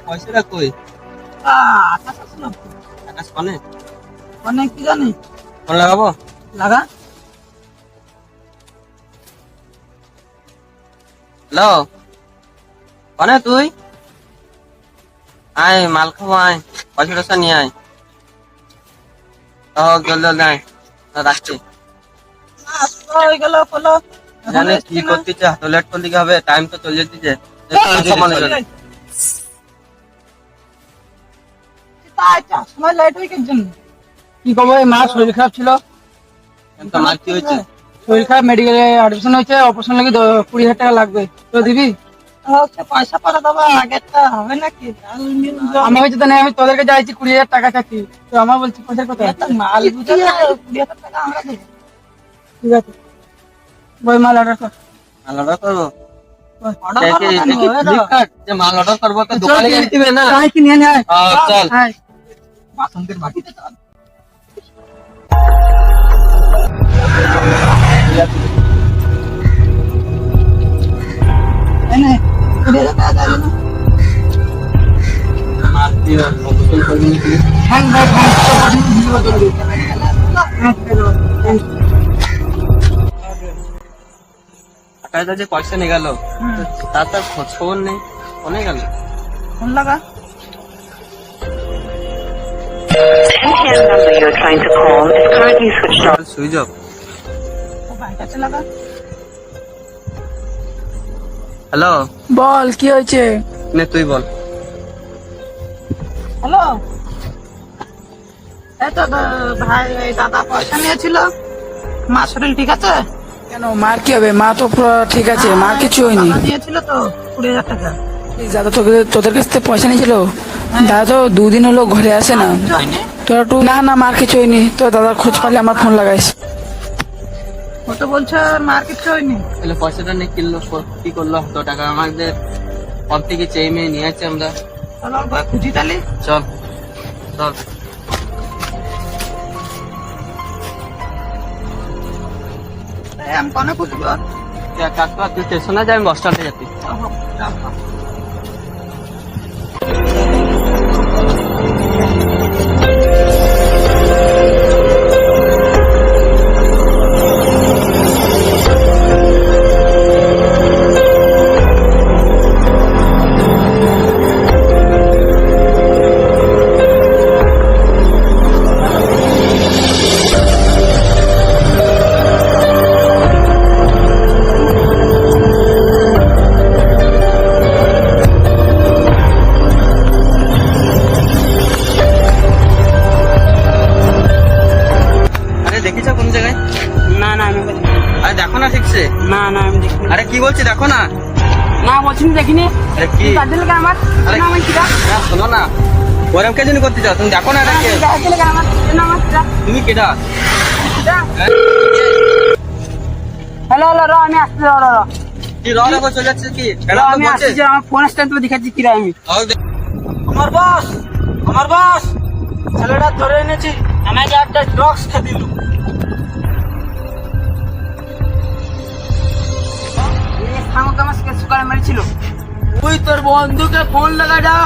পয়সাটা কই? আকাশ পানে অনেক কি জানি ফোন লাগাবো? লাগা। হ্যালো, কনে তুই? আয় মাল খাবো, আয় পয়সা টয়সা নিয়ে আয়। জলদি জলদি আয়, রাখছি। হয়ে গেল বলো জানে কি করতেছে, এত লেট করলে কি হবে? টাইম তো চলে যেতেছে। সময় লাইট হয়ে গেছে কি করবো? মা শরীর খারাপ ছিল, মার কি হয়েছে? শরীর খারাপ, মেডিকেলে অ্যাডমিশন হয়েছে, অপারেশন লাগে 20,000 টাকা লাগবে, তো দিবি? পয়সা পাঠা দেবো, আগেরটা হবে নাকি? আমি হয়েছে তো আমি তোদেরকে যাইছি 20,000 টাকা চাচ্ছি, তো আমার বলছি পয়সার কথা মাল বুঝে 20,000 টাকা আমরা দেবো। ঠিক আছে, বই মাল অর্ডার কর। মাল অর্ডার করবো? ফ্লিপকার্ট যে মাল অর্ডার করবো তো দোকানে গিয়ে দিবে না? কি নিয়ে নিয়ে আয়। চল। বাসন্তের বাটিতে চল। এনে 20,000 টাকা দাও না। মাল কি অপারেশন করবি নাকি? হ্যাং ভাই টাকাটা যে পয়সা নিয়ে গেল, তার তো খোঁজ খবর নেই, ফোনে গেল। ফোন লাগা। MTN number you're trying to call is currently switched off. Switch off. ভাই কাছে লাগা। হ্যালো, বল কি হয়েছে? নে তুই বল। হ্যালো, এই তো ভাই দাদা পয়সা নিয়েছিল, মা শরীর ঠিক আছে? কেন মার কি হবে? মা তো পুরো ঠিক আছে, মার কিছু হয়নি। দাদা নিয়েছিল তো 20,000 টাকা। দাদা তোদের কাছ থেকে পয়সা নিয়েছিল? দাদা তো 2 দিন হলো ঘরে আসে না। কিছু হয়নি? তোরা একটু না না মার কিছু হয়নি, তো দাদা খোঁজ পালে আমার ফোন লাগাইস। ও তো বলছে মার কিছু হয়নি। তাহলে পয়সাটা নিয়ে কিনলো, কি করলো? 100 টাকা আমাদের পর থেকে চেয়ে মেয়ে নিয়ে আছে আমরা। চলো ভাই খুঁজি তালি। চল চল। আমি কনে খুঁজবো? এক কাজ কর, তুই স্টেশনে যাই, আমি বস স্ট্যান্ডে যাচ্ছি। দেখিস কোন জায়গায়? না না আমি আরে দেখো না ঠিকছে। না না আমি দেখিনি। আরে কি বলছি, দেখো না। না বলছি দেখিনি। আরে কি? আমার আরে আমি কিরা শোনো না, ওরম কে জন্য করতে চাও? তুমি দেখো না এটা কে? তুমি কেটা? হ্যালো হ্যালো র আমি আসছি, র র র। কি র র করে চলে যাচ্ছে কি? আমি আসছি, আমার ফোন আসতে তো দেখাচ্ছি কিরা আমি। আমার বস, আমার বস ছেলেটা ধরে এনেছি, আমাকে একটা ড্রাগস খেয়ে দিল। মেরেছিল। তুই তোর বন্ধুকে ফোন লাগা যা,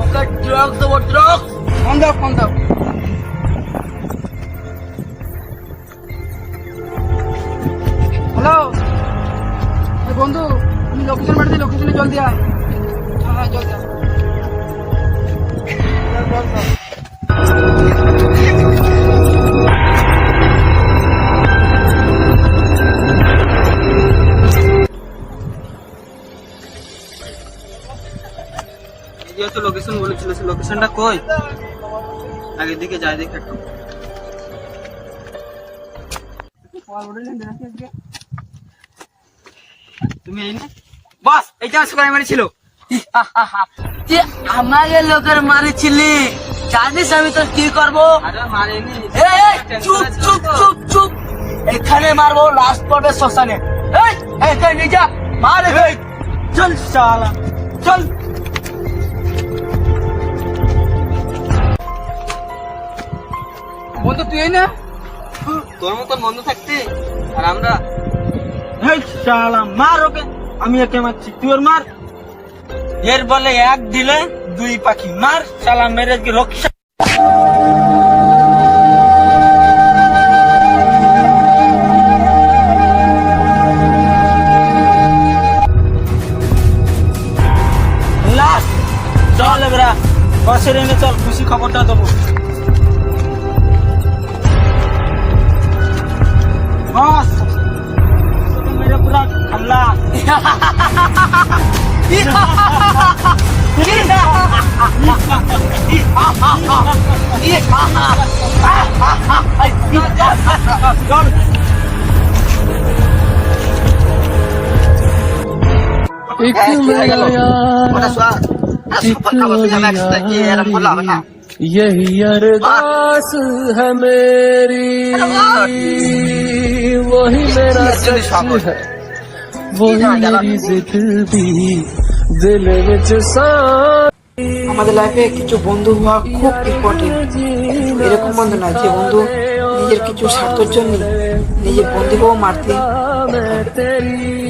ওকে ড্রাগস দেবো, ড্রাগস। ফোন দাও ফোন দাও। হ্যালো বন্ধু, আমি লোকেশন পাঠাচ্ছি, লোকেশনে জলদি আয়। হ্যাঁ জলদি আয়। তো লোকেশন বলেছিল, সে লোকেশনটা কই? আগের দিকে যাই দেখে একটু। তুমি এই না বস, এইটা সুগার মেরেছিল। আমাকে লোকের মারিছিলি, জানিস আমি তোর কি করবো? আরে মারেনি। চুপ চুপ চুপ চুপ, এখানে মারবো লাস্ট পর্বে শ্মশানে। এই তুই নিজা মারে, চল শালা চল। বন্ধু তুই এই না? তোর মতন বন্ধু থাকতে আর আমরা। শালা মার ওকে। আমি একে মারছি, তুই ওর মার। এর বলে এক দিলে দুই পাখি, মার শালা মেরে কি রক্ষা। চল এবার বসে এনে চল, খুশি খবরটা দেবো। বস মেরে পুরা খাল্লা। यही अरदास है मेरी, वही मेरा सच है, वही मेरी जिद भी दिल विच सांस। আমাদের লাইফে কিছু বন্ধু হওয়া খুব ইম্পর্টেন্ট। এরকম বন্ধু না যে বন্ধু নিজের কিছু স্বার্থের জন্য নিজের বন্ধুকেও মারতে मैं तेरी